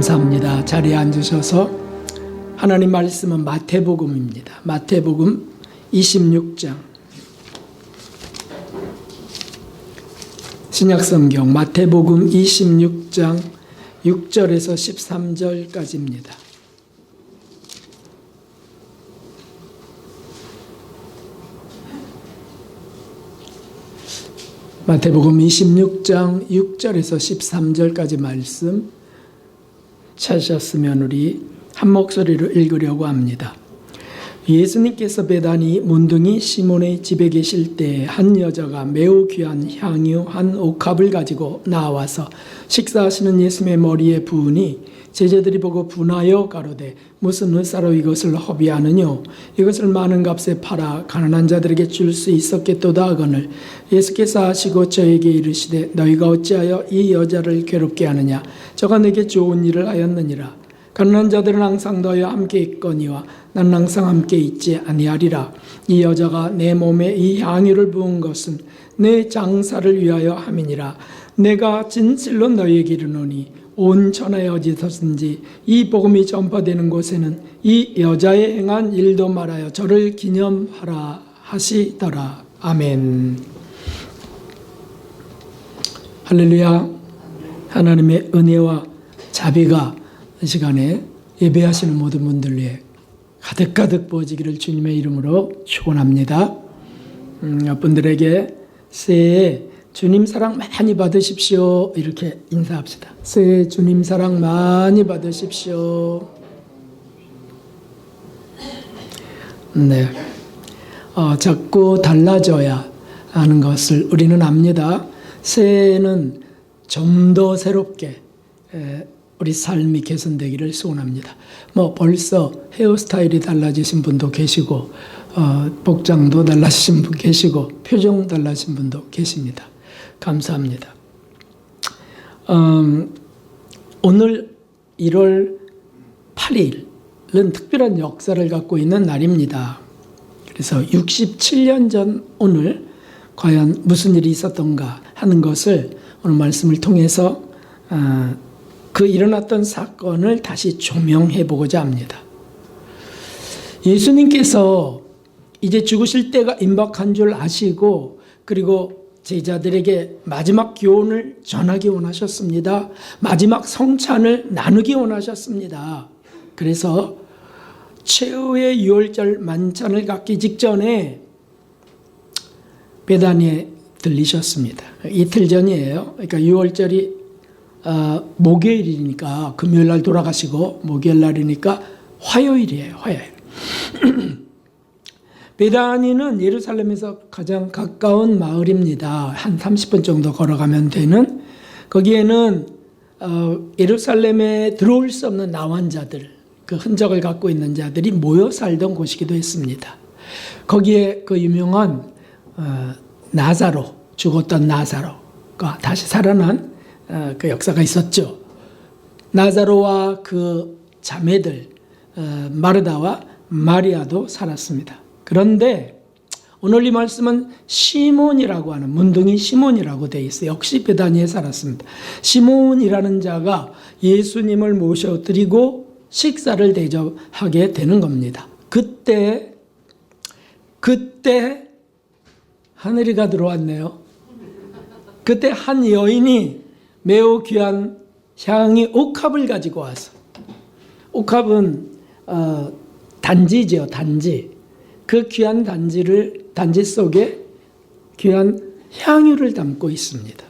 감사합니다. 자리에 앉으셔서 하나님 말씀은 마태복음입니다. 마태복음 26장 신약성경 마태복음 26장 6절에서 13절까지입니다. 마태복음 26장 6절에서 13절까지 말씀 찾으셨으면 우리 한 목소리로 읽으려고 합니다. 예수님께서 베다니 문둥이 시몬의 집에 계실 때 한 여자가 매우 귀한 향유 한 옥합을 가지고 나와서 식사하시는 예수님의 머리에 부으니 제자들이 보고 분하여 가로되 무슨 의사로 이것을 허비하느뇨 이것을 많은 값에 팔아 가난한 자들에게 줄 수 있었겠도다 하거늘 예수께서 하시고 저에게 이르시되 너희가 어찌하여 이 여자를 괴롭게 하느냐 저가 내게 좋은 일을 하였느니라 가난한 자들은 항상 너희와 함께 있거니와 나는 항상 함께 있지 아니하리라. 이 여자가 내 몸에 이 향유를 부은 것은 내 장사를 위하여 함이니라. 내가 진실로 너희에게 이르노니 온 천하에 어디서든지 이 복음이 전파되는 곳에는 이 여자의 행한 일도 말하여 저를 기념하라 하시더라. 아멘. 할렐루야. 하나님의 은혜와 자비가 이 시간에 예배하시는 모든 분들 위해 가득가득 부어지기를 주님의 이름으로 축원합니다. 분들에게 새해 주님 사랑 많이 받으십시오. 이렇게 인사합시다. 새해 주님 사랑 많이 받으십시오. 네, 자꾸 달라져야 하는 것을 우리는 압니다. 새해에는 좀 더 새롭게 우리 삶이 개선되기를 소원합니다. 벌써 헤어스타일이 달라지신 분도 계시고 복장도 달라지신 분 계시고 표정 달라진 분도 계십니다. 감사합니다. 오늘 1월 8일은 특별한 역사를 갖고 있는 날입니다. 그래서 67년 전 오늘 과연 무슨 일이 있었던가 하는 것을 오늘 말씀을 통해서 그 일어났던 사건을 다시 조명해 보고자 합니다. 예수님께서 이제 죽으실 때가 임박한 줄 아시고 그리고 제자들에게 마지막 교훈을 전하기 원하셨습니다. 마지막 성찬을 나누기 원하셨습니다. 그래서 최후의 유월절 만찬을 갖기 직전에 베다니에 들리셨습니다. 이틀 전이에요. 그러니까 유월절이 목요일이니까 금요일 날 돌아가시고 목요일 날이니까 화요일이에요. 화요일. 베다니는 예루살렘에서 가장 가까운 마을입니다. 한 30분 정도 걸어가면 되는. 거기에는 예루살렘에 들어올 수 없는 나환자들, 그 흔적을 갖고 있는 자들이 모여 살던 곳이기도 했습니다. 거기에 그 유명한 나사로, 죽었던 나사로가 다시 살아난 그 역사가 있었죠. 나사로와 그 자매들 마르다와 마리아도 살았습니다. 그런데 오늘 이 말씀은 시몬이라고 하는 문둥이 시몬이라고 되어 있어요. 역시 베다니에 살았습니다. 시몬이라는 자가 예수님을 모셔드리고 식사를 대접하게 되는 겁니다. 그때 하늘이가 들어왔네요. 그때 한 여인이 매우 귀한 향이 옥합을 가지고 와서, 옥합은 단지죠, 단지. 그 귀한 단지 속에 귀한 향유를 담고 있습니다.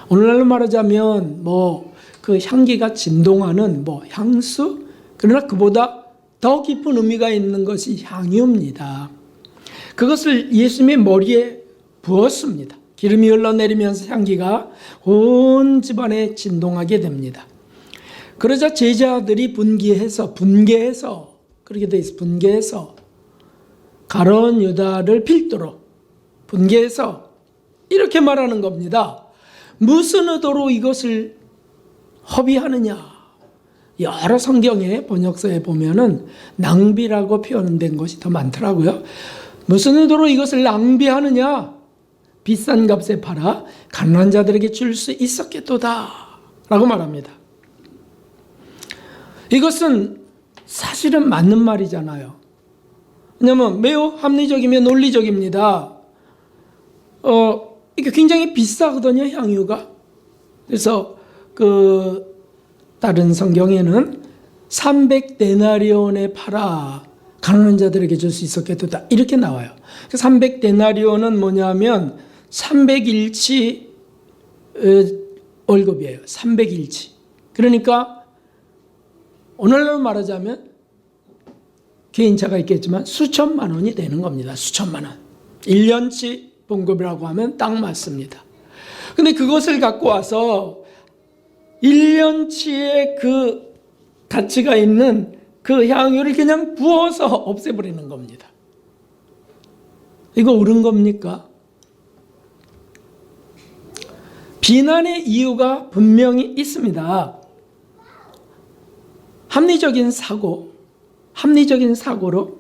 오늘날로 말하자면 그 향기가 진동하는 향수, 그러나 그보다 더 깊은 의미가 있는 것이 향유입니다. 그것을 예수님의 머리에 부었습니다. 기름이 흘러내리면서 향기가 온 집안에 진동하게 됩니다. 그러자 제자들이 분개해서 그렇게 돼 있어. 분개해서 가룟 유다를 필두로 분개해서 이렇게 말하는 겁니다. 무슨 의도로 이것을 허비하느냐. 여러 성경의 번역서에 보면은 낭비라고 표현된 것이 더 많더라고요. 무슨 의도로 이것을 낭비하느냐. 비싼 값에 팔아 가난한 자들에게 줄 수 있었겠도다 라고 말합니다. 이것은 사실은 맞는 말이잖아요. 왜냐하면 매우 합리적이며 논리적입니다. 이게 굉장히 비싸거든요, 향유가. 그래서 다른 성경에는 300데나리온에 팔아 가난한 자들에게 줄 수 있었겠다, 이렇게 나와요. 300데나리온은 뭐냐면 300일치 월급이에요. 300일치. 그러니까 오늘날로 말하자면 개인차가 있겠지만 수천만 원이 되는 겁니다. 수천만 원. 1년치 봉급이라고 하면 딱 맞습니다. 근데 그것을 갖고 와서 1년치의 그 가치가 있는 그 향유를 그냥 부어서 없애버리는 겁니다. 이거 옳은 겁니까? 비난의 이유가 분명히 있습니다. 합리적인 사고로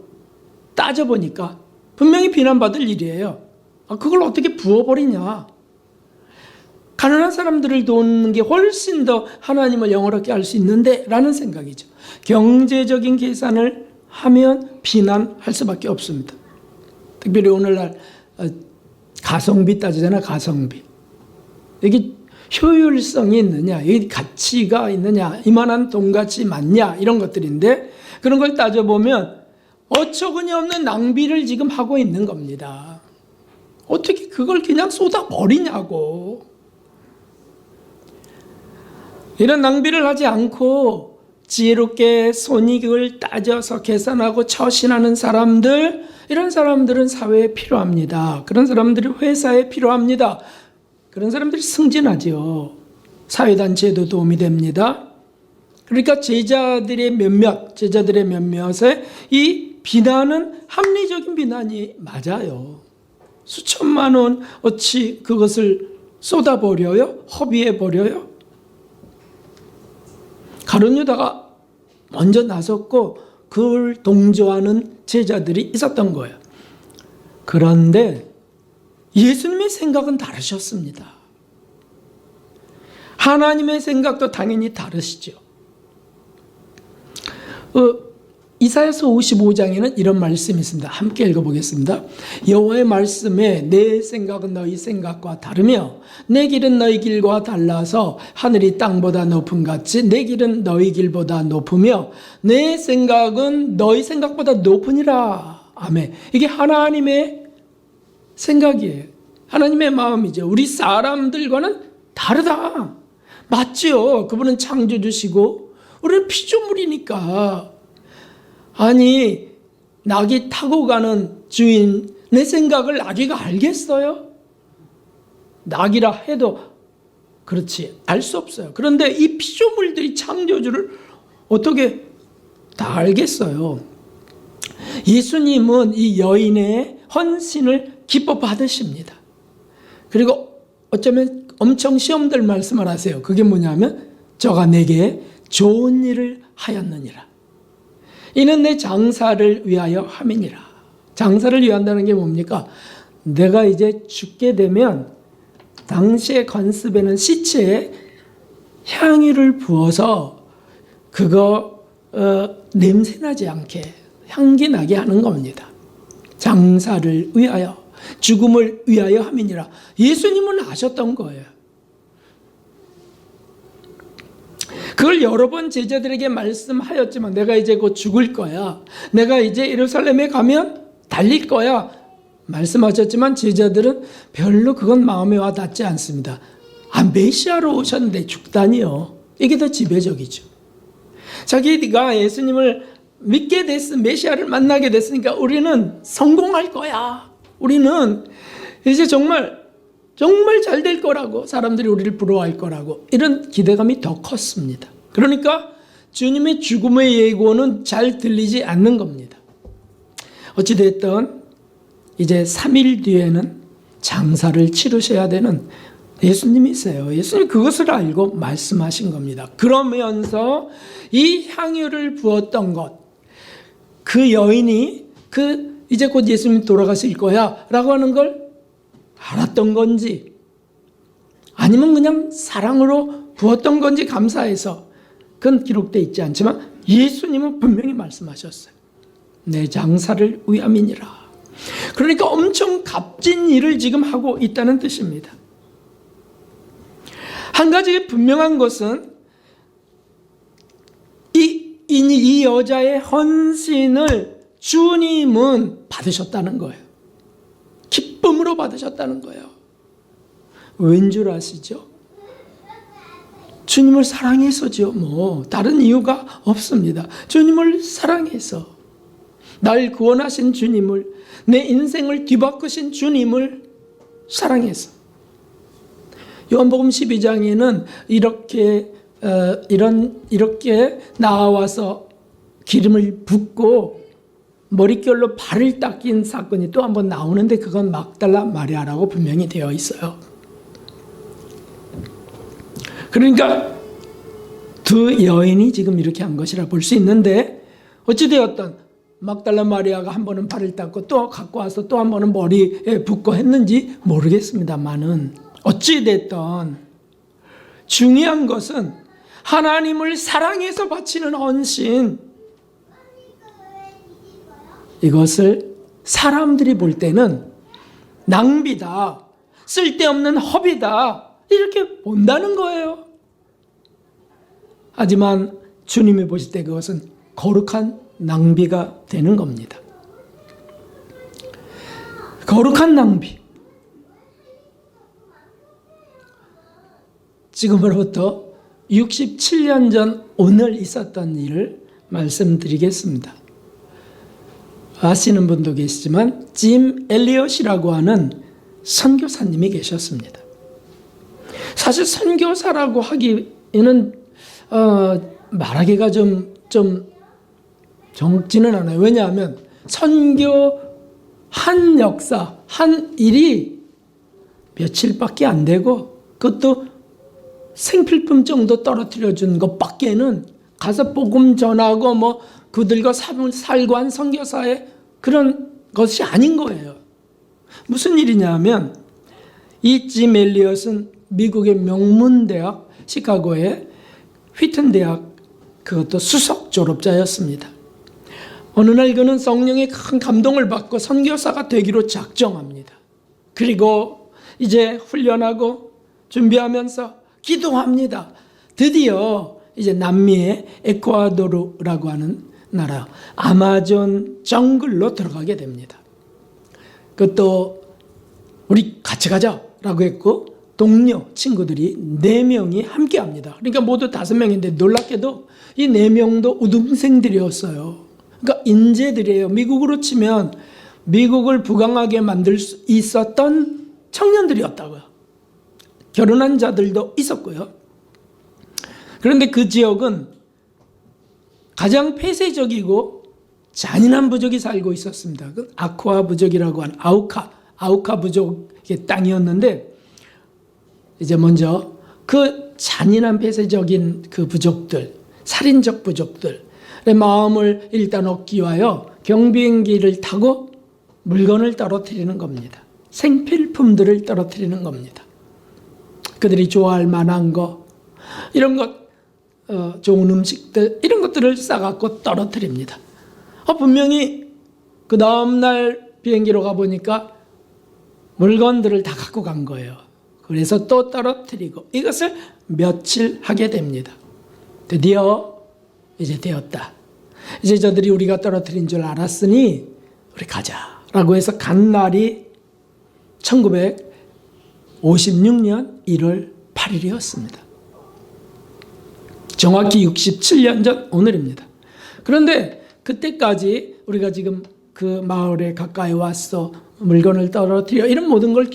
따져보니까 분명히 비난받을 일이에요. 그걸 어떻게 부어버리냐. 가난한 사람들을 돕는 게 훨씬 더 하나님을 영화롭게 할 수 있는데 라는 생각이죠. 경제적인 계산을 하면 비난할 수밖에 없습니다. 특별히 오늘날 가성비 따지잖아. 가성비. 이게 효율성이 있느냐, 이 가치가 있느냐, 이만한 돈가치 맞냐, 이런 것들인데 그런 걸 따져보면 어처구니 없는 낭비를 지금 하고 있는 겁니다. 어떻게 그걸 그냥 쏟아버리냐고. 이런 낭비를 하지 않고 지혜롭게 손익을 따져서 계산하고 처신하는 사람들, 이런 사람들은 사회에 필요합니다. 그런 사람들이 회사에 필요합니다. 그런 사람들이 승진하죠. 사회단체에도 도움이 됩니다. 그러니까 제자들의 몇몇에 이 비난은 합리적인 비난이 맞아요. 수천만 원 어찌 그것을 쏟아버려요? 허비해버려요? 가룟 유다가 먼저 나섰고 그걸 동조하는 제자들이 있었던 거예요. 그런데 예수님의 생각은 다르셨습니다. 하나님의 생각도 당연히 다르시죠. 이사야서 55장에는 이런 말씀이 있습니다. 함께 읽어보겠습니다. 여호와의 말씀에 내 생각은 너희 생각과 다르며 내 길은 너희 길과 달라서 하늘이 땅보다 높음 같이 내 길은 너희 길보다 높으며 내 생각은 너희 생각보다 높으니라. 아멘. 이게 하나님의 생각이에요. 하나님의 마음이죠. 우리 사람들과는 다르다. 맞죠? 그분은 창조주시고 우리는 피조물이니까. 아니, 낙이 타고 가는 주인, 내 생각을 낙이가 알겠어요? 낙이라 해도 그렇지, 알 수 없어요. 그런데 이 피조물들이 창조주를 어떻게 다 알겠어요? 예수님은 이 여인의 헌신을 기뻐 받으십니다. 그리고 어쩌면 엄청 시험들 말씀을 하세요. 그게 뭐냐면 저가 내게 좋은 일을 하였느니라. 이는 내 장사를 위하여 함이니라. 장사를 위한다는 게 뭡니까? 내가 이제 죽게 되면 당시의 관습에는 시체에 향유를 부어서 그거 냄새나지 않게 향기 나게 하는 겁니다. 장사를 위하여, 죽음을 위하여 함이니라. 예수님은 아셨던 거예요. 그걸 여러 번 제자들에게 말씀하였지만 내가 이제 곧 죽을 거야. 내가 이제 예루살렘에 가면 달릴 거야. 말씀하셨지만 제자들은 별로 그건 마음에 와 닿지 않습니다. 메시아로 오셨는데 죽다니요. 이게 더 지배적이죠. 자기가 예수님을 믿게 됐으면 메시아를 만나게 됐으니까 우리는 성공할 거야. 우리는 이제 정말 잘 될 거라고, 사람들이 우리를 부러워할 거라고, 이런 기대감이 더 컸습니다. 그러니까 주님의 죽음의 예고는 잘 들리지 않는 겁니다. 어찌됐든 이제 3일 뒤에는 장사를 치르셔야 되는 예수님이세요. 예수님 그것을 알고 말씀하신 겁니다. 그러면서 이 향유를 부었던 것, 그 여인이 이제 곧 예수님 돌아가실 거야 라고 하는 걸 알았던 건지 아니면 그냥 사랑으로 부었던 건지 감사해서 그건 기록되어 있지 않지만 예수님은 분명히 말씀하셨어요. 내 장사를 위함이니라. 그러니까 엄청 값진 일을 지금 하고 있다는 뜻입니다. 한 가지 분명한 것은 이 여자의 헌신을 주님은 받으셨다는 거예요. 기쁨으로 받으셨다는 거예요. 왠 줄 아시죠? 주님을 사랑해서죠. 뭐 다른 이유가 없습니다. 주님을 사랑해서, 날 구원하신 주님을, 내 인생을 뒤바꾸신 주님을 사랑해서. 요한복음 12장에는 이렇게 나와서 기름을 붓고 머릿결로 발을 닦인 사건이 또 한 번 나오는데 그건 막달라 마리아라고 분명히 되어 있어요. 그러니까 두 여인이 지금 이렇게 한 것이라 볼 수 있는데, 어찌되었든 막달라 마리아가 한 번은 발을 닦고 또 갖고 와서 또 한 번은 머리에 붓고 했는지 모르겠습니다만은, 어찌됐든 중요한 것은 하나님을 사랑해서 바치는 헌신, 이것을 사람들이 볼 때는 낭비다, 쓸데없는 허비다, 이렇게 본다는 거예요. 하지만 주님이 보실 때 그것은 거룩한 낭비가 되는 겁니다. 거룩한 낭비. 지금으로부터 67년 전 오늘 있었던 일을 말씀드리겠습니다. 아시는 분도 계시지만 짐 엘리엇이라고 하는 선교사님이 계셨습니다. 사실 선교사라고 하기에는 말하기가 좀 적지는 않아요. 왜냐하면 선교 한 역사, 한 일이 며칠밖에 안 되고, 그것도 생필품 정도 떨어뜨려 준 것밖에는, 가서 복음 전하고 뭐 그들과 살고 한 선교사의 그런 것이 아닌 거예요. 무슨 일이냐 하면, 이 짐 엘리엇은 미국의 명문대학 시카고의 휘튼 대학, 그것도 수석 졸업자였습니다. 어느 날 그는 성령의 큰 감동을 받고 선교사가 되기로 작정합니다. 그리고 이제 훈련하고 준비하면서 기도합니다. 드디어 이제 남미의 에콰도르라고 하는 나라, 아마존 정글로 들어가게 됩니다. 그것도 우리 같이 가자라고 했고, 동료 친구들이 4명이 함께 합니다. 그러니까 모두 5명인데 놀랍게도 이 4명도 우등생들이었어요. 그러니까 인재들이에요. 미국으로 치면 미국을 부강하게 만들 수 있었던 청년들이었다고요. 결혼한 자들도 있었고요. 그런데 그 지역은 가장 폐쇄적이고 잔인한 부족이 살고 있었습니다. 그 아쿠아 부족이라고 하는 아우카 부족의 땅이었는데, 이제 먼저 그 잔인한 폐쇄적인 그 부족들, 살인적 부족들의 마음을 일단 얻기 위하여 경비행기를 타고 물건을 떨어뜨리는 겁니다. 생필품들을 떨어뜨리는 겁니다. 그들이 좋아할 만한 거, 이런 것, 좋은 음식들, 이런 것들을 싸갖고 떨어뜨립니다. 분명히 그 다음날 비행기로 가보니까 물건들을 다 갖고 간 거예요. 그래서 또 떨어뜨리고, 이것을 며칠 하게 됩니다. 드디어 이제 되었다. 이제 저들이 우리가 떨어뜨린 줄 알았으니 우리 가자라고 해서 간 날이 1956년 1월 8일이었습니다. 정확히 67년 전 오늘입니다. 그런데 그때까지 우리가 지금 그 마을에 가까이 와서 물건을 떨어뜨려, 이런 모든 걸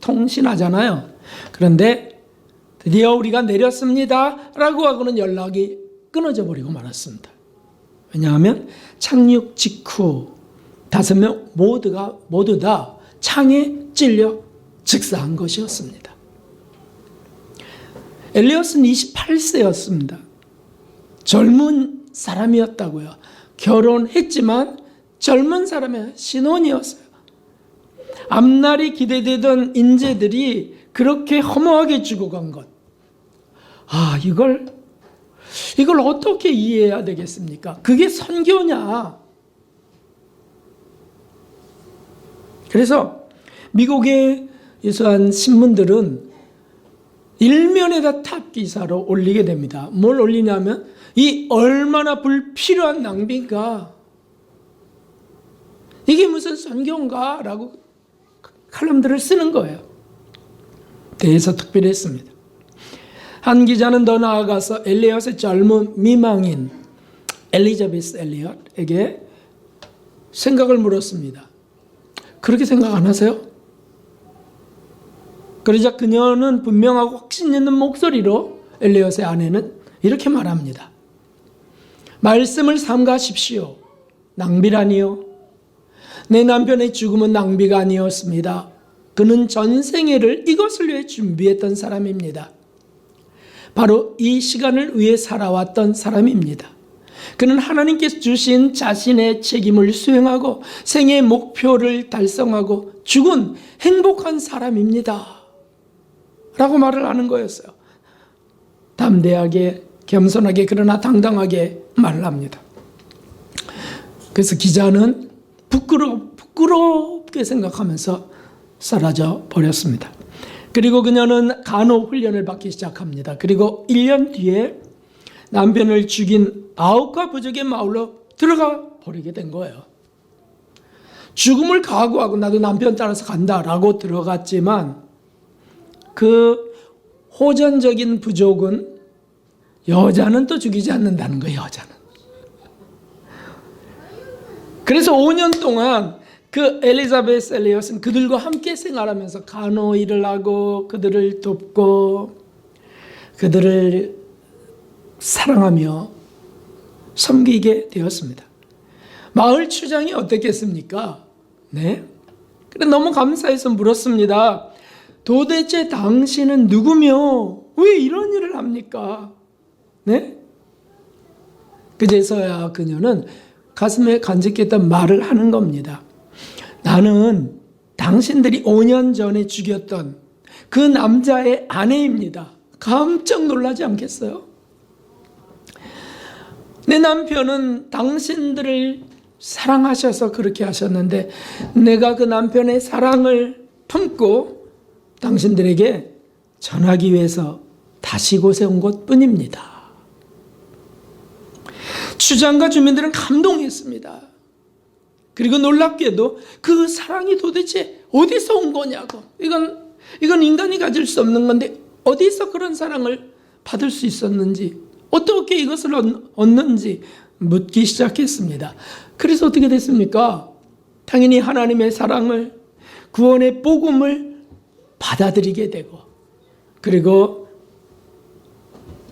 통신하잖아요. 그런데 드디어 우리가 내렸습니다 라고 하고는 연락이 끊어져 버리고 말았습니다. 왜냐하면 착륙 직후 5명 모두 다 창에 찔려 즉사한 것이었습니다. 엘리엇은 28세였습니다. 젊은 사람이었다고요. 결혼했지만 젊은 사람의 신혼이었어요. 앞날이 기대되던 인재들이 그렇게 허무하게 죽어간 것. 이걸 이걸 어떻게 이해해야 되겠습니까? 그게 선교냐? 그래서 미국의 유수한 신문들은 일면에다 탑 기사로 올리게 됩니다. 뭘 올리냐면 이 얼마나 불필요한 낭비인가, 이게 무슨 선교인가 라고 칼럼들을 쓰는 거예요. 대해서 특별히 했습니다. 한 기자는 더 나아가서 엘리엇의 젊은 미망인 엘리자베스 엘리엇에게 생각을 물었습니다. 그렇게 생각 안 하세요? 그러자 그녀는 분명하고 확신 있는 목소리로, 엘리엇의 아내는 이렇게 말합니다. 말씀을 삼가십시오. 낭비라니요? 내 남편의 죽음은 낭비가 아니었습니다. 그는 전생애를 이것을 위해 준비했던 사람입니다. 바로 이 시간을 위해 살아왔던 사람입니다. 그는 하나님께서 주신 자신의 책임을 수행하고 생애의 목표를 달성하고 죽은 행복한 사람입니다. 라고 말을 하는 거였어요. 담대하게, 겸손하게, 그러나 당당하게 말을 합니다. 그래서 기자는 부끄럽게 생각하면서 사라져 버렸습니다. 그리고 그녀는 간호 훈련을 받기 시작합니다. 그리고 1년 뒤에 남편을 죽인 아우카 부족의 마을로 들어가 버리게 된 거예요. 죽음을 각오하고 나도 남편 따라서 간다라고 들어갔지만 그 호전적인 부족은 여자는 또 죽이지 않는다는 거예요. 여자는. 그래서 5년 동안 그 엘리자베스 엘리엇은 그들과 함께 생활하면서 간호 일을 하고 그들을 돕고 그들을 사랑하며 섬기게 되었습니다. 마을 추장이 어떻겠습니까? 네. 그래 너무 감사해서 물었습니다. 도대체 당신은 누구며 왜 이런 일을 합니까? 네? 그제서야 그녀는 가슴에 간직했던 말을 하는 겁니다. 나는 당신들이 5년 전에 죽였던 그 남자의 아내입니다. 깜짝 놀라지 않겠어요? 내 남편은 당신들을 사랑하셔서 그렇게 하셨는데 내가 그 남편의 사랑을 품고 당신들에게 전하기 위해서 다시 곳에 온 것뿐입니다. 추장과 주민들은 감동했습니다. 그리고 놀랍게도 그 사랑이 도대체 어디서 온 거냐고. 이건 인간이 가질 수 없는 건데 어디서 그런 사랑을 받을 수 있었는지, 어떻게 이것을 얻는지 묻기 시작했습니다. 그래서 어떻게 됐습니까? 당연히 하나님의 사랑을, 구원의 복음을 받아들이게 되고, 그리고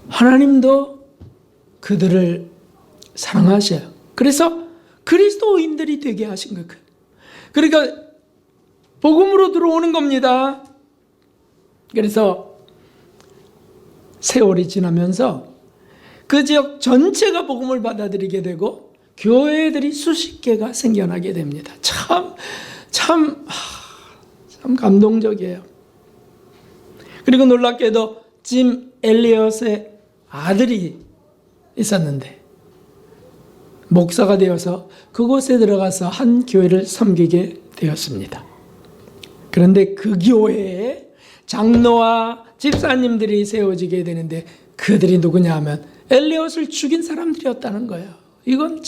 하나님도 그들을 사랑하셔요. 그래서 그리스도인들이 되게 하신 거예요. 그러니까 복음으로 들어오는 겁니다. 그래서 세월이 지나면서 그 지역 전체가 복음을 받아들이게 되고 교회들이 수십 개가 생겨나게 됩니다. 참 감동적이에요. 그리고 놀랍게도 짐 엘리엇의 아들이 있었는데 목사가 되어서 그곳에 들어가서 한 교회를 섬기게 되었습니다. 그런데 그 교회에 장로와 집사님들이 세워지게 되는데 그들이 누구냐 하면 엘리엇을 죽인 사람들이었다는 거예요. 이건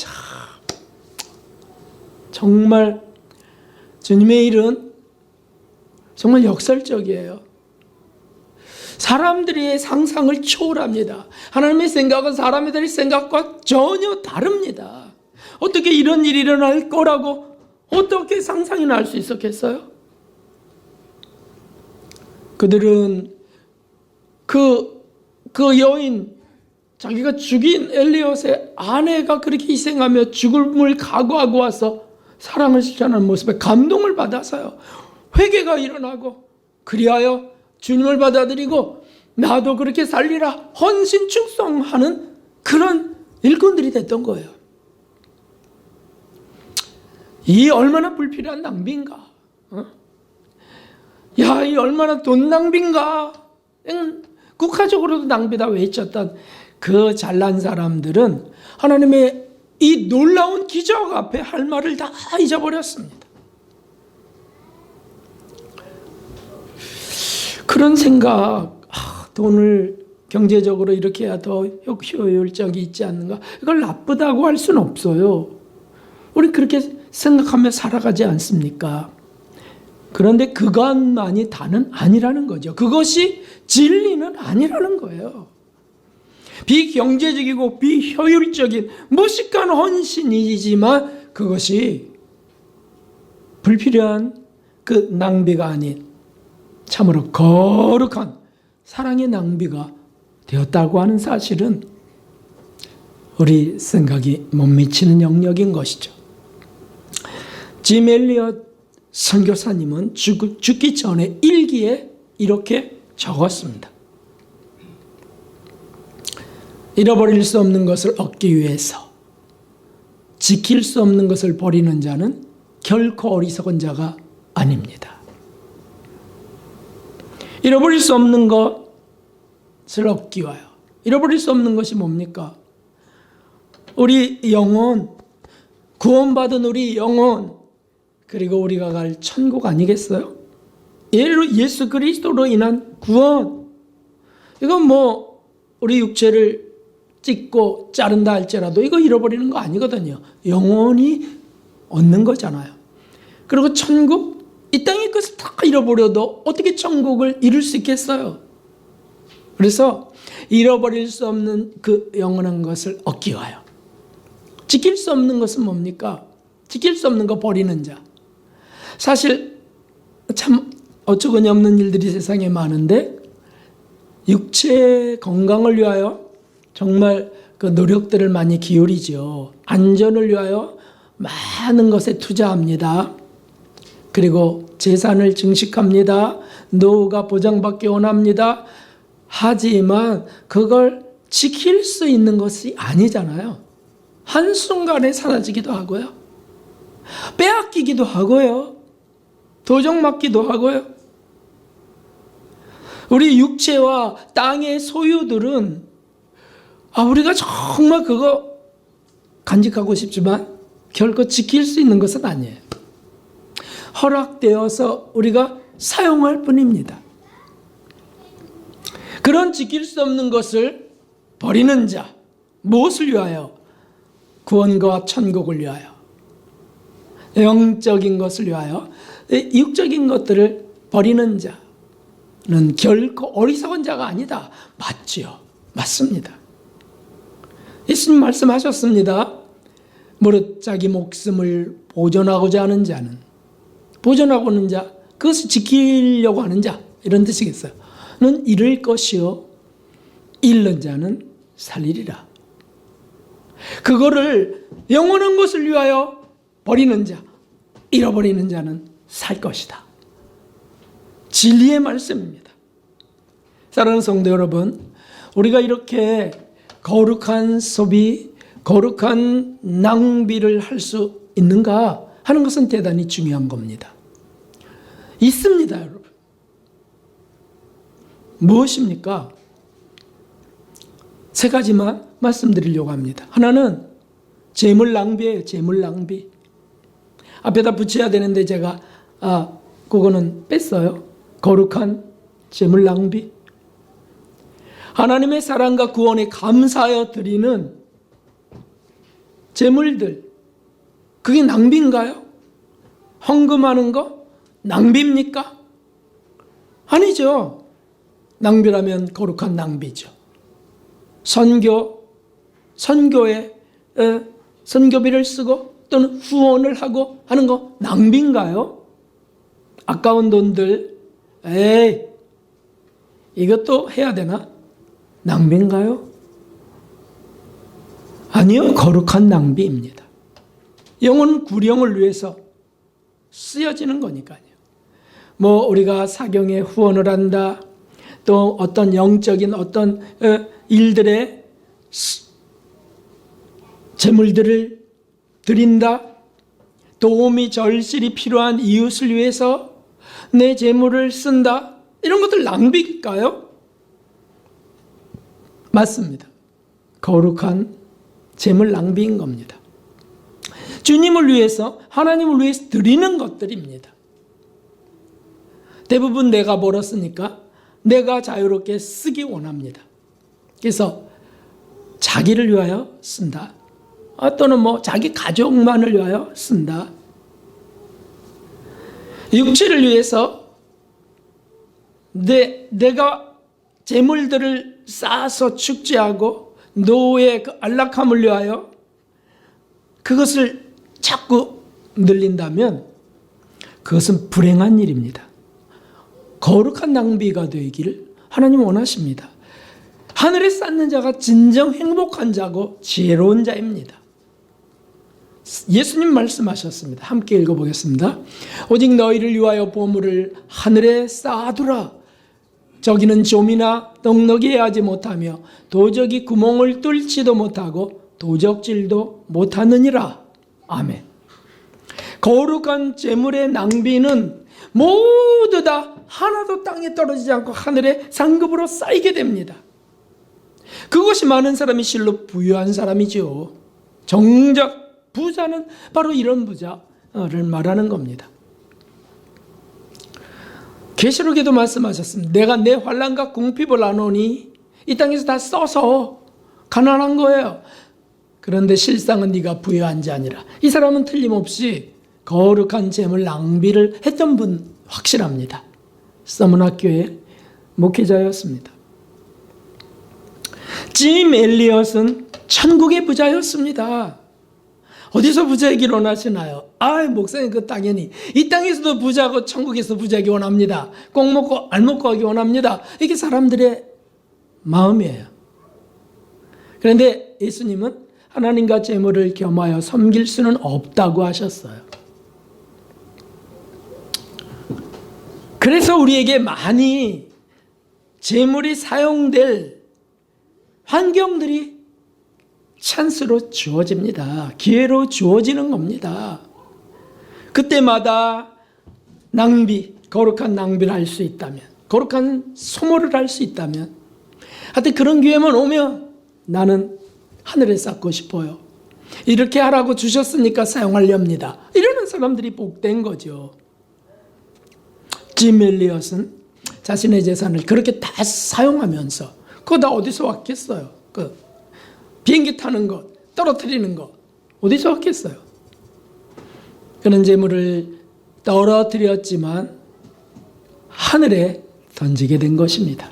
정말 주님의 일은 정말 역설적이에요. 사람들의 상상을 초월합니다. 하나님의 생각은 사람들의 생각과 전혀 다릅니다. 어떻게 이런 일이 일어날 거라고 어떻게 상상이나 할 수 있었겠어요? 그들은 그 여인, 자기가 죽인 엘리엇의 아내가 그렇게 희생하며 죽음을 각오하고 와서 사랑을 실천하는 모습에 감동을 받아서요, 회개가 일어나고 그리하여 주님을 받아들이고 나도 그렇게 살리라 헌신 충성하는 그런 일꾼들이 됐던 거예요. 이 얼마나 불필요한 낭비인가. 이 얼마나 돈 낭비인가. 국가적으로도 낭비다 외쳤던 그 잘난 사람들은 하나님의 이 놀라운 기적 앞에 할 말을 다 잊어버렸습니다. 그런 생각, 돈을 경제적으로 이렇게 해야 더 효율적이 있지 않는가? 이걸 나쁘다고 할 수는 없어요. 우리 그렇게 생각하며 살아가지 않습니까? 그런데 그것만이 다는 아니라는 거죠. 그것이 진리는 아니라는 거예요. 비경제적이고 비효율적인 무식한 헌신이지만 그것이 불필요한 그 낭비가 아닌 참으로 거룩한 사랑의 낭비가 되었다고 하는 사실은 우리 생각이 못 미치는 영역인 것이죠. 짐 엘리엇 선교사님은 죽기 전에 일기에 이렇게 적었습니다. 잃어버릴 수 없는 것을 얻기 위해서 지킬 수 없는 것을 버리는 자는 결코 어리석은 자가 아닙니다. 잃어버릴 수 없는 것을 얻기 위하여. 잃어버릴 수 없는 것이 뭡니까? 우리 영혼, 구원받은 우리 영혼, 그리고 우리가 갈 천국 아니겠어요? 예수 그리스도로 인한 구원. 이건 우리 육체를 찢고 자른다 할지라도 이거 잃어버리는 거 아니거든요. 영원히 얻는 거잖아요. 그리고 천국, 이 땅의 것을 다 잃어버려도 어떻게 천국을 이룰 수 있겠어요? 그래서 잃어버릴 수 없는 그 영원한 것을 얻기 위하여. 지킬 수 없는 것은 뭡니까? 지킬 수 없는 거 버리는 자. 사실 참 어처구니 없는 일들이 세상에 많은데 육체 건강을 위하여 정말 그 노력들을 많이 기울이죠. 안전을 위하여 많은 것에 투자합니다. 그리고 재산을 증식합니다. 노후가 보장받기 원합니다. 하지만 그걸 지킬 수 있는 것이 아니잖아요. 한순간에 사라지기도 하고요. 빼앗기기도 하고요. 도적맞기도 하고요. 우리 육체와 땅의 소유들은 우리가 정말 그거 간직하고 싶지만 결코 지킬 수 있는 것은 아니에요. 허락되어서 우리가 사용할 뿐입니다. 그런 지킬 수 없는 것을 버리는 자, 무엇을 위하여? 구원과 천국을 위하여, 영적인 것을 위하여, 육적인 것들을 버리는 자는 결코 어리석은 자가 아니다. 맞지요? 맞습니다. 예수님 말씀하셨습니다. 무릇 자기 목숨을 보존하고자 하는 자는, 보존하고 있는 자, 그것을 지키려고 하는 자, 이런 뜻이겠어요. 는 잃을 것이요 잃는 자는 살리리라. 그거를 영원한 것을 위하여 버리는 자, 잃어버리는 자는 살 것이다. 진리의 말씀입니다. 사랑하는 성도 여러분, 우리가 이렇게 거룩한 소비, 거룩한 낭비를 할 수 있는가 하는 것은 대단히 중요한 겁니다. 있습니다, 여러분. 무엇입니까? 세 가지만 말씀드리려고 합니다. 하나는 재물 낭비예요. 재물 낭비. 앞에다 붙여야 되는데 제가 그거는 뺐어요. 거룩한 재물 낭비. 하나님의 사랑과 구원에 감사하여 드리는 재물들, 그게 낭비인가요? 헌금하는 거 낭비입니까? 아니죠. 낭비라면 거룩한 낭비죠. 선교에 선교비를 쓰고 또는 후원을 하고 하는 거 낭비인가요? 아까운 돈들, 이것도 해야 되나? 낭비인가요? 아니요, 거룩한 낭비입니다. 영혼 구령을 위해서 쓰여지는 거니까요. 우리가 사경에 후원을 한다, 또 어떤 영적인 어떤 일들에 재물들을 드린다, 도움이 절실히 필요한 이웃을 위해서 내 재물을 쓴다, 이런 것들 낭비일까요? 맞습니다. 거룩한 재물 낭비인 겁니다. 주님을 위해서, 하나님을 위해서 드리는 것들입니다. 대부분 내가 벌었으니까 내가 자유롭게 쓰기 원합니다. 그래서 자기를 위하여 쓴다. 또는 자기 가족만을 위하여 쓴다. 육체를 위해서 내가 재물들을 쌓아서 축제하고 노후의 그 안락함을 위하여 그것을 자꾸 늘린다면 그것은 불행한 일입니다. 거룩한 낭비가 되기를 하나님 원하십니다. 하늘에 쌓는 자가 진정 행복한 자고 지혜로운 자입니다. 예수님 말씀하셨습니다. 함께 읽어보겠습니다. 오직 너희를 위하여 보물을 하늘에 쌓아두라. 저기는 좀이나 넉넉히 하지 못하며 도적이 구멍을 뚫지도 못하고 도적질도 못하느니라. 아멘. 거룩한 재물의 낭비는 모두 다 하나도 땅에 떨어지지 않고 하늘에 상급으로 쌓이게 됩니다. 그것이 많은 사람이 실로 부유한 사람이죠. 정작 부자는 바로 이런 부자를 말하는 겁니다. 계시록에도 말씀하셨습니다. 내가 내 환난과 궁핍을 나누니 이 땅에서 다 써서 가난한 거예요. 그런데 실상은 네가 부유한 자 아니라. 이 사람은 틀림없이 거룩한 재물 낭비를 했던 분 확실합니다. 서문학교의 목회자였습니다. 짐 엘리엇은 천국의 부자였습니다. 어디서 부자이길 원하시나요? 목사님, 그 당연히 이 땅에서도 부자고 천국에서 부자이기 원합니다. 꼭 먹고 알 먹고 하기 원합니다. 이게 사람들의 마음이에요. 그런데 예수님은 하나님과 재물을 겸하여 섬길 수는 없다고 하셨어요. 그래서 우리에게 많이 재물이 사용될 환경들이 찬스로 주어집니다. 기회로 주어지는 겁니다. 그때마다 거룩한 낭비를 할 수 있다면, 거룩한 소모를 할 수 있다면, 하여튼 그런 기회만 오면 나는 하늘에 쌓고 싶어요. 이렇게 하라고 주셨으니까 사용하렵니다. 이러는 사람들이 복된 거죠. 짐 엘리엇은 자신의 재산을 그렇게 다 사용하면서 그거 다 어디서 왔겠어요? 비행기 타는 것, 떨어뜨리는 것 어디서 왔겠어요? 그런 재물을 떨어뜨렸지만 하늘에 던지게 된 것입니다.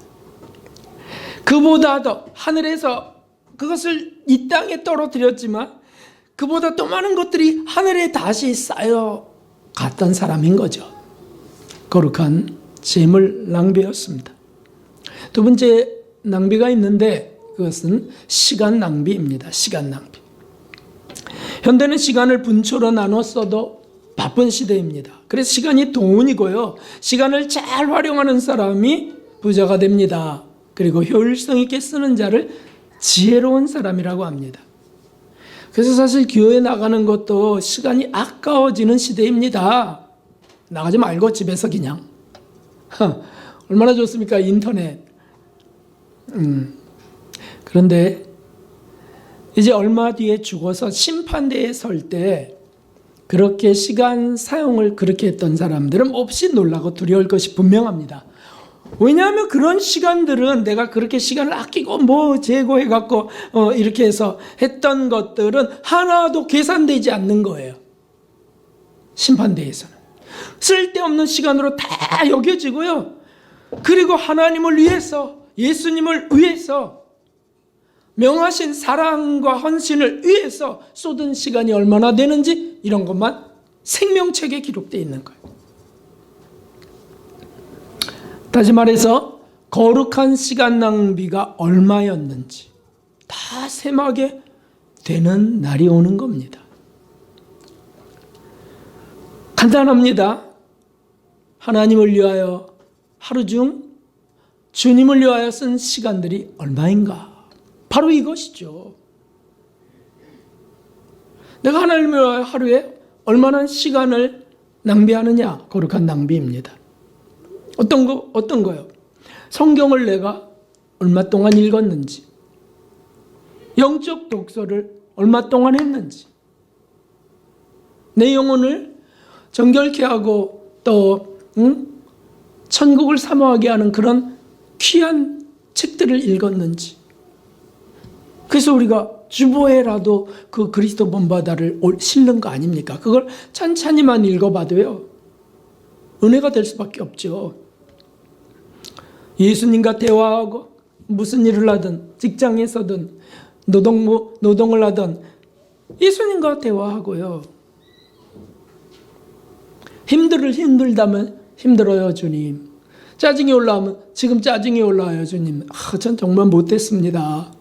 그보다 더 하늘에서 그것을 이 땅에 떨어뜨렸지만 그보다 더 많은 것들이 하늘에 다시 쌓여갔던 사람인 거죠. 거룩한 재물 낭비였습니다. 두 번째 낭비가 있는데 그것은 시간 낭비입니다. 시간 낭비. 현대는 시간을 분초로 나눠 써도 바쁜 시대입니다. 그래서 시간이 돈이고요. 시간을 잘 활용하는 사람이 부자가 됩니다. 그리고 효율성 있게 쓰는 자를 지혜로운 사람이라고 합니다. 그래서 사실 교회 나가는 것도 시간이 아까워지는 시대입니다. 나가지 말고 집에서 그냥. 얼마나 좋습니까? 인터넷. 그런데 이제 얼마 뒤에 죽어서 심판대에 설 때 그렇게 시간 사용을 그렇게 했던 사람들은 몹시 놀라고 두려울 것이 분명합니다. 왜냐하면 그런 시간들은 내가 그렇게 시간을 아끼고 재고해갖고 이렇게 해서 했던 것들은 하나도 계산되지 않는 거예요. 심판대에서는. 쓸데없는 시간으로 다 여겨지고요. 그리고 하나님을 위해서, 예수님을 위해서, 명하신 사랑과 헌신을 위해서 쏟은 시간이 얼마나 되는지 이런 것만 생명책에 기록되어 있는 거예요. 다시 말해서 거룩한 시간 낭비가 얼마였는지 다 셈하게 되는 날이 오는 겁니다. 간단합니다. 하나님을 위하여 하루 중 주님을 위하여 쓴 시간들이 얼마인가? 바로 이것이죠. 내가 하나님을 위하여 하루에 얼마나 시간을 낭비하느냐? 거룩한 낭비입니다. 어떤 거요? 성경을 내가 얼마 동안 읽었는지, 영적 독서를 얼마 동안 했는지, 내 영혼을 정결케 하고 또 천국을 사모하게 하는 그런 귀한 책들을 읽었는지. 그래서 우리가 주보에라도 그 그리스도 본받아를 실는 거 아닙니까? 그걸 찬찬히만 읽어봐도요, 은혜가 될 수밖에 없죠. 예수님과 대화하고 무슨 일을 하든 직장에서든 노동을 하든 예수님과 대화하고요. 힘들다면 힘들어요 주님. 짜증이 올라오면 지금 짜증이 올라와요 주님. 전 정말 못됐습니다.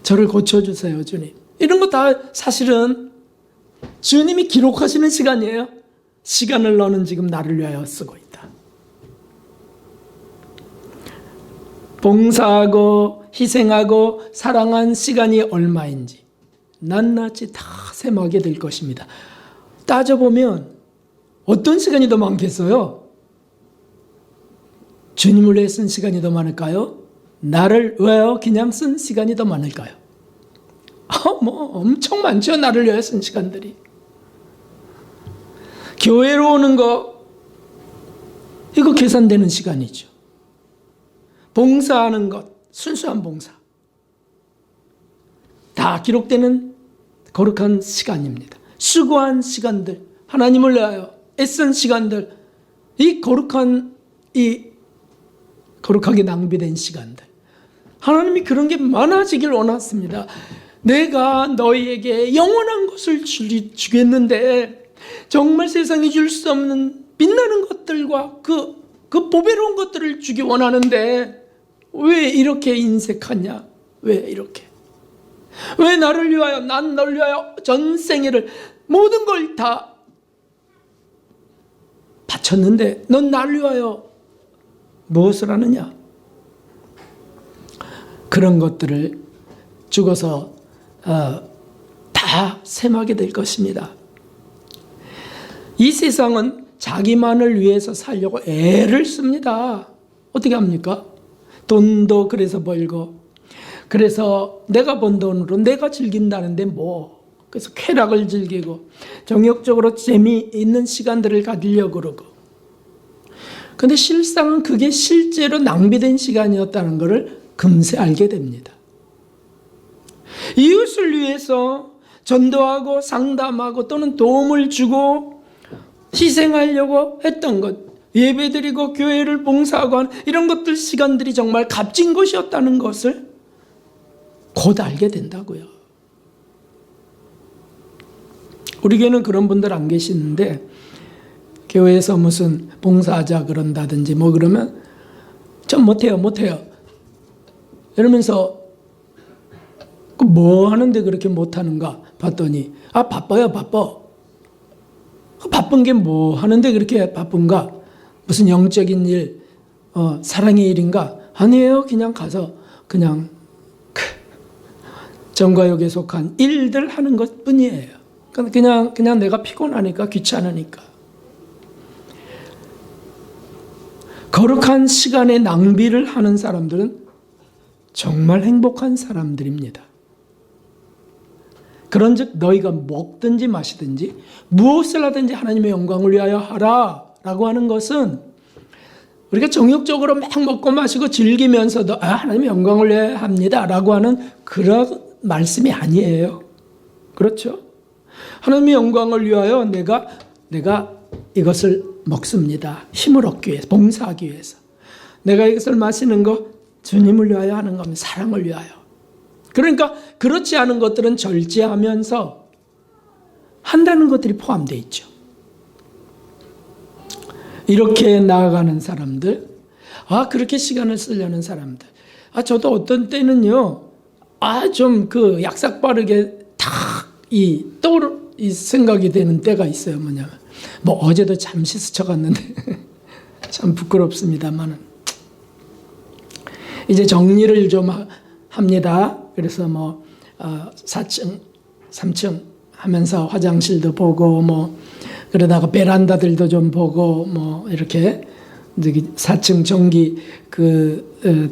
저를 고쳐주세요 주님. 이런 거 다 사실은 주님이 기록하시는 시간이에요. 시간을 너는 지금 나를 위하여 쓰고 있다. 봉사하고 희생하고 사랑한 시간이 얼마인지 낱낱이 다 셈하게 될 것입니다. 따져보면 어떤 시간이 더 많겠어요? 주님을 위해 쓴 시간이 더 많을까요? 나를 위하여 그냥 쓴 시간이 더 많을까요? 엄청 많죠. 나를 위하여 쓴 시간들이. 교회로 오는 거, 이거 계산되는 시간이죠. 봉사하는 것, 순수한 봉사. 다 기록되는 거룩한 시간입니다. 수고한 시간들, 하나님을 위하여 애쓴 시간들, 거룩하게 낭비된 시간들. 하나님이 그런 게 많아지길 원하십니다. 내가 너희에게 영원한 것을 주겠는데 정말 세상이 줄 수 없는 빛나는 것들과 그 보배로운 것들을 주기 원하는데 왜 이렇게 인색하냐? 왜 이렇게? 왜 나를 위하여, 난 너를 위하여 전생애를 모든 걸 다 바쳤는데 넌 나를 위하여 무엇을 하느냐? 그런 것들을 죽어서 다 셈하게 될 것입니다. 이 세상은 자기만을 위해서 살려고 애를 씁니다. 어떻게 합니까? 돈도 그래서 벌고, 그래서 내가 번 돈으로 내가 즐긴다는데 그래서 쾌락을 즐기고 정욕적으로 재미있는 시간들을 가지려고 그러고. 근데 실상은 그게 실제로 낭비된 시간이었다는 것을 금세 알게 됩니다. 이웃을 위해서 전도하고 상담하고 또는 도움을 주고 희생하려고 했던 것, 예배드리고 교회를 봉사하고 하는 이런 것들 시간들이 정말 값진 것이었다는 것을 곧 알게 된다고요. 우리 교회는 그런 분들 안 계시는데 교회에서 무슨 봉사하자 그런다든지 그러면 전 못해요 이러면서 뭐 하는데 그렇게 못하는가 봤더니 바빠요. 바쁜 게 뭐 하는데 그렇게 바쁜가? 무슨 영적인 일, 사랑의 일인가? 아니에요. 그냥 가서 그냥 정과역에 속한 일들 하는 것 뿐이에요. 그냥 내가 피곤하니까, 귀찮으니까. 거룩한 시간의 낭비를 하는 사람들은 정말 행복한 사람들입니다. 그런즉 너희가 먹든지 마시든지 무엇을 하든지 하나님의 영광을 위하여 하라 라고 하는 것은 우리가 정욕적으로 막 먹고 마시고 즐기면서도 하나님의 영광을 위하여 합니다 라고 하는 그런 말씀이 아니에요. 그렇죠? 하나님의 영광을 위하여 내가 이것을 먹습니다. 힘을 얻기 위해서, 봉사하기 위해서. 내가 이것을 마시는 거 주님을 위하여 하는 겁니다. 사랑을 위하여. 그러니까 그렇지 않은 것들은 절제하면서 한다는 것들이 포함되어 있죠. 이렇게 나아가는 사람들, 그렇게 시간을 쓰려는 사람들. 저도 어떤 때는요, 좀 그 약삭 빠르게 이 생각이 되는 때가 있어요. 뭐냐면, 어제도 잠시 스쳐갔는데, 참 부끄럽습니다만은. 이제 정리를 좀 합니다. 그래서 4층, 3층 하면서 화장실도 보고 그러다가 베란다들도 좀 보고 이렇게 저기 4층 전기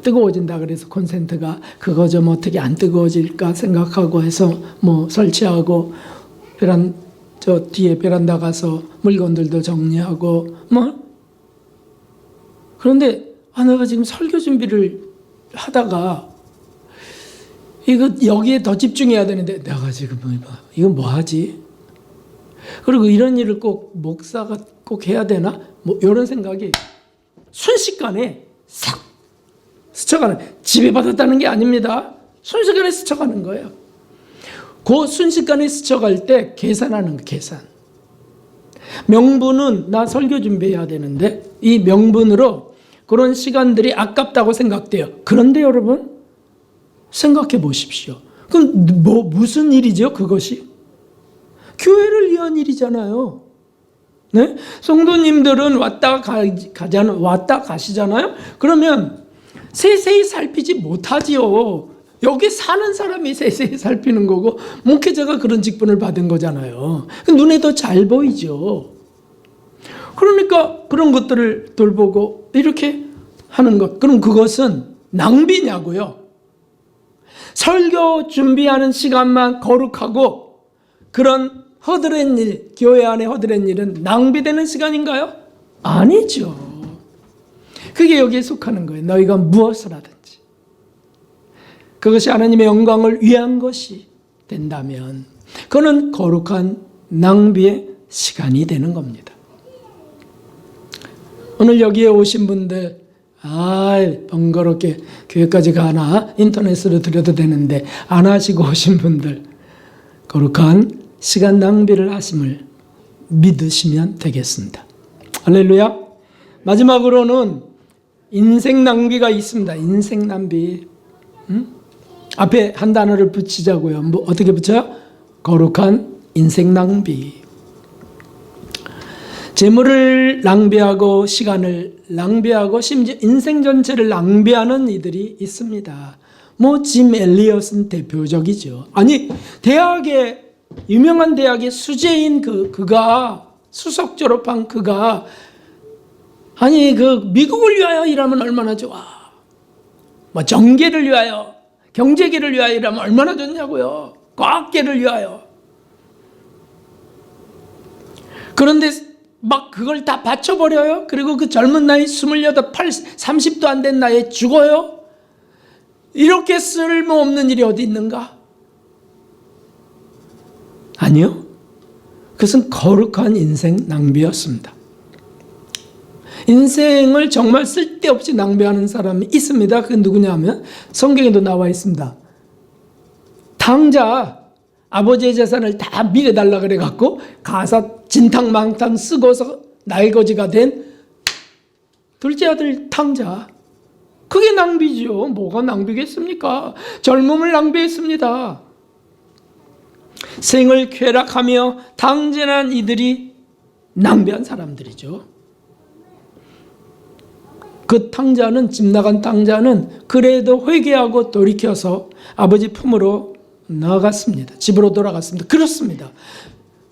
뜨거워진다 그래서 콘센트가 그거 좀 어떻게 안 뜨거워질까 생각하고 해서 뭐 설치하고 저 뒤에 베란다 가서 물건들도 정리하고 뭐 그런데 내가 지금 설교 준비를 하다가 이거 여기에 더 집중해야 되는데 내가 지금 이거 뭐 하지? 그리고 이런 일을 꼭 목사가 꼭 해야 되나? 뭐 이런 생각이 순식간에 싹 스쳐가는, 지배받았다는 게 아닙니다. 순식간에 스쳐가는 거예요. 그 순식간에 스쳐갈 때 계산하는 거예요. 계산. 명분은 나 설교 준비해야 되는데 이 명분으로 그런 시간들이 아깝다고 생각돼요. 그런데 여러분 생각해 보십시오. 그럼 무슨 일이죠 그것이? 교회를 위한 일이잖아요. 네? 성도님들은 왔다 가시잖아요. 그러면 세세히 살피지 못하지요. 여기 사는 사람이 세세히 살피는 거고 목회자가 그런 직분을 받은 거잖아요. 눈에 더 잘 보이죠. 그러니까 그런 것들을 돌보고 이렇게 하는 것. 그럼 그것은 낭비냐고요. 설교 준비하는 시간만 거룩하고 그런 허드렛 일, 교회 안에 허드렛 일은 낭비되는 시간인가요? 아니죠. 그게 여기에 속하는 거예요. 너희가 무엇을 하든지 그것이 하나님의 영광을 위한 것이 된다면 그는 거룩한 낭비의 시간이 되는 겁니다. 오늘 여기에 오신 분들 번거롭게 교회까지 가나 인터넷으로 드려도 되는데 안 하시고 오신 분들 거룩한 시간 낭비를 하심을 믿으시면 되겠습니다. 할렐루야. 마지막으로는 인생 낭비가 있습니다. 인생 낭비. 앞에 한 단어를 붙이자고요. 어떻게 붙여요? 거룩한 인생 낭비. 재물을 낭비하고 시간을 낭비하고 심지어 인생 전체를 낭비하는 이들이 있습니다. 짐 엘리엇은 대표적이죠. 아니 유명한 대학의 수재인 그가 수석 졸업한 그가 미국을 위하여 일하면 얼마나 좋아. 정계를 위하여 경제계를 위하여 일하면 얼마나 좋냐고요. 과학계를 위하여. 그런데 그걸 다 바쳐버려요. 그리고 그 젊은 나이 28, 30도 안 된 나이에 죽어요. 이렇게 쓸모없는 일이 어디 있는가? 아니요. 그것은 거룩한 인생 낭비였습니다. 인생을 정말 쓸데없이 낭비하는 사람이 있습니다. 그게 누구냐면 성경에도 나와 있습니다. 탕자 아버지의 재산을 다 밀어달라 그래갖고 가사 진탕망탕 쓰고서 날거지가 된 둘째 아들 탕자. 그게 낭비죠. 뭐가 낭비겠습니까? 젊음을 낭비했습니다. 생을 쾌락하며 당진한 이들이 낭비한 사람들이죠. 그 탕자는, 집 나간 탕자는 그래도 회개하고 돌이켜서 아버지 품으로 나아갔습니다. 집으로 돌아갔습니다. 그렇습니다.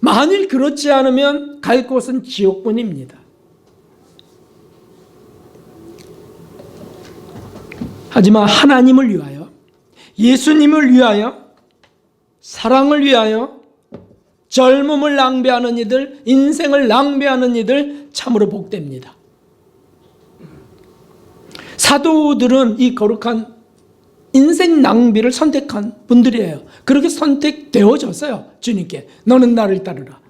만일 그렇지 않으면 갈 곳은 지옥뿐입니다. 하지만 하나님을 위하여, 예수님을 위하여, 사랑을 위하여 젊음을 낭비하는 이들, 인생을 낭비하는 이들 참으로 복됩니다. 사도들은 이 거룩한 인생 낭비를 선택한 분들이에요. 그렇게 선택되어졌어요. 주님께. 너는 나를 따르라.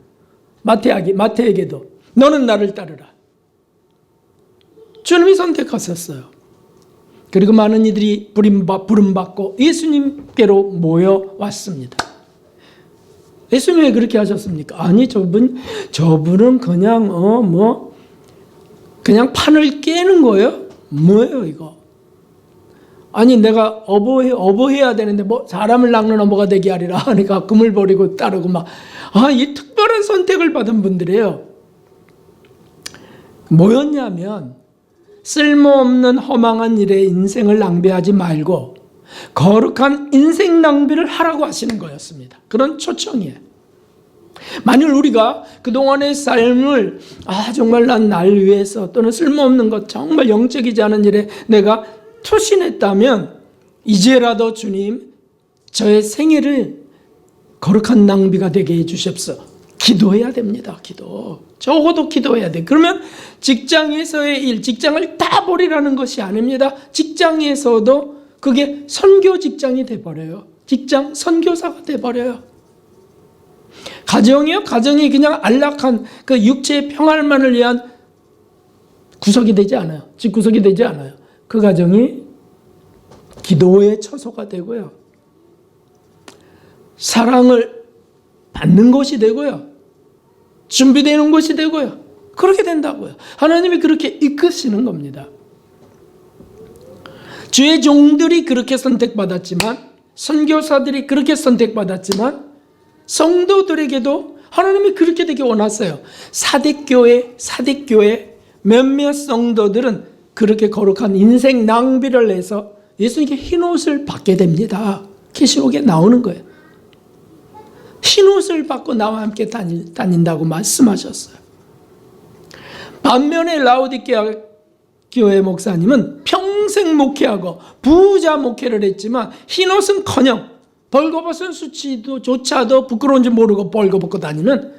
마태에게도 너는 나를 따르라. 주님이 선택하셨어요. 그리고 많은 이들이 부름받고 예수님께로 모여왔습니다. 예수님이 왜 그렇게 하셨습니까? 아니 저분은 그냥 판을 깨는 거예요? 뭐예요 이거? 아니 내가 어버해야 되는데 사람을 낚는 어버가 되게 하리라 하니까 금을 버리고 따르고 이 특별한 선택을 받은 분들이에요. 뭐였냐면 쓸모없는 허망한 일에 인생을 낭비하지 말고 거룩한 인생 낭비를 하라고 하시는 거였습니다. 그런 초청이에요. 만일 우리가 그동안의 삶을 정말 난 날 위해서 또는 쓸모없는 것, 정말 영적이지 않은 일에 내가 투신했다면 이제라도 주님 저의 생애를 거룩한 낭비가 되게 해주십시오. 기도해야 됩니다. 기도. 적어도 기도해야 돼. 그러면 직장에서의 일, 직장을 다 버리라는 것이 아닙니다. 직장에서도 그게 선교 직장이 돼버려요. 직장 선교사가 돼버려요. 가정이요? 가정이 그냥 안락한 그 육체의 평안만을 위한 구석이 되지 않아요. 집구석이 되지 않아요. 그 가정이 기도의 처소가 되고요. 사랑을 받는 것이 되고요. 준비되는 것이 되고요. 그렇게 된다고요. 하나님이 그렇게 이끄시는 겁니다. 주의 종들이 그렇게 선택받았지만, 선교사들이 그렇게 선택받았지만, 성도들에게도 하나님이 그렇게 되게 원하세요. 사대교회 몇몇 성도들은 그렇게 거룩한 인생 낭비를 해서 예수님께 흰옷을 받게 됩니다. 계시록에 나오는 거예요. 흰옷을 받고 나와 함께 다닌다고 말씀하셨어요. 반면에 라오디게아 교회 목사님은 평생 목회하고 부자 목회를 했지만 흰옷은커녕 벌거벗은 수치조차도 부끄러운지 모르고 벌거벗고 다니는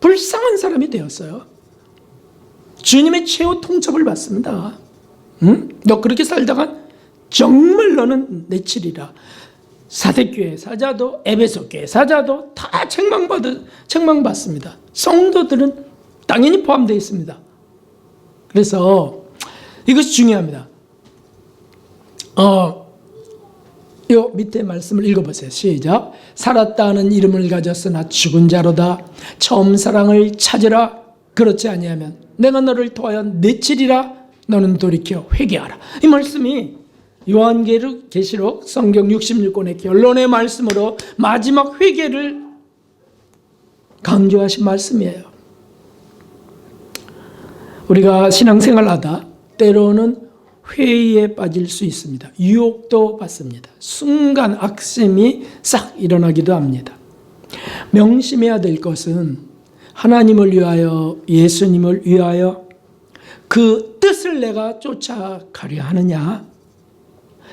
불쌍한 사람이 되었어요. 주님의 최후 통첩을 받습니다. 응? 너 그렇게 살다가 정말 너는 내치리라. 사대교회 사자도 에베소 교회 사자도 다 책망받습니다. 성도들은 당연히 포함되어 있습니다. 그래서 이것이 중요합니다. 요 밑에 말씀을 읽어보세요. 시작. 살았다는 이름을 가졌으나 죽은 자로다. 처음 사랑을 찾으라. 그렇지 아니하면 내가 너를 토하여 내치리라. 너는 돌이켜 회개하라. 이 말씀이 요한계시록 성경 66권의 결론의 말씀으로 마지막 회개를 강조하신 말씀이에요. 우리가 신앙생활하다 때로는 회의에 빠질 수 있습니다. 유혹도 받습니다. 순간 악심이 싹 일어나기도 합니다. 명심해야 될 것은 하나님을 위하여, 예수님을 위하여 그 뜻을 내가 쫓아가려 하느냐,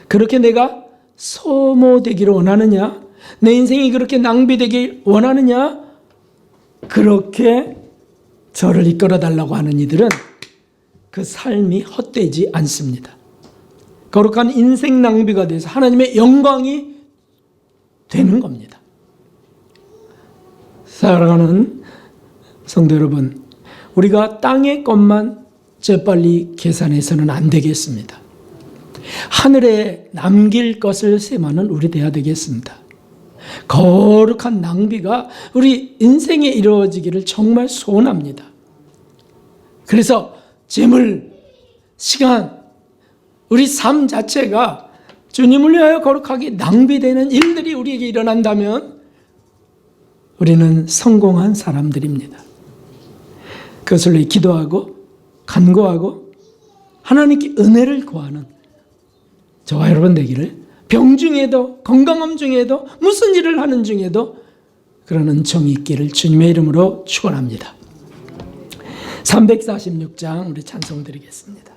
그렇게 내가 소모되기를 원하느냐, 내 인생이 그렇게 낭비되길 원하느냐, 그렇게 저를 이끌어 달라고 하는 이들은 그 삶이 헛되지 않습니다. 거룩한 인생 낭비가 돼서 하나님의 영광이 되는 겁니다. 사랑하는 성도 여러분, 우리가 땅의 것만 재빨리 계산해서는 안 되겠습니다. 하늘에 남길 것을 세마는 우리 되어야 되겠습니다. 거룩한 낭비가 우리 인생에 이루어지기를 정말 소원합니다. 그래서 재물, 시간, 우리 삶 자체가 주님을 위하여 거룩하게 낭비되는 일들이 우리에게 일어난다면 우리는 성공한 사람들입니다. 그것을 위해 기도하고 간구하고 하나님께 은혜를 구하는 저와 여러분 되기를, 병중에도 건강함 중에도 무슨 일을 하는 중에도 그런 은총이 있기를 주님의 이름으로 축원합니다. 346장 우리 찬송 드리겠습니다.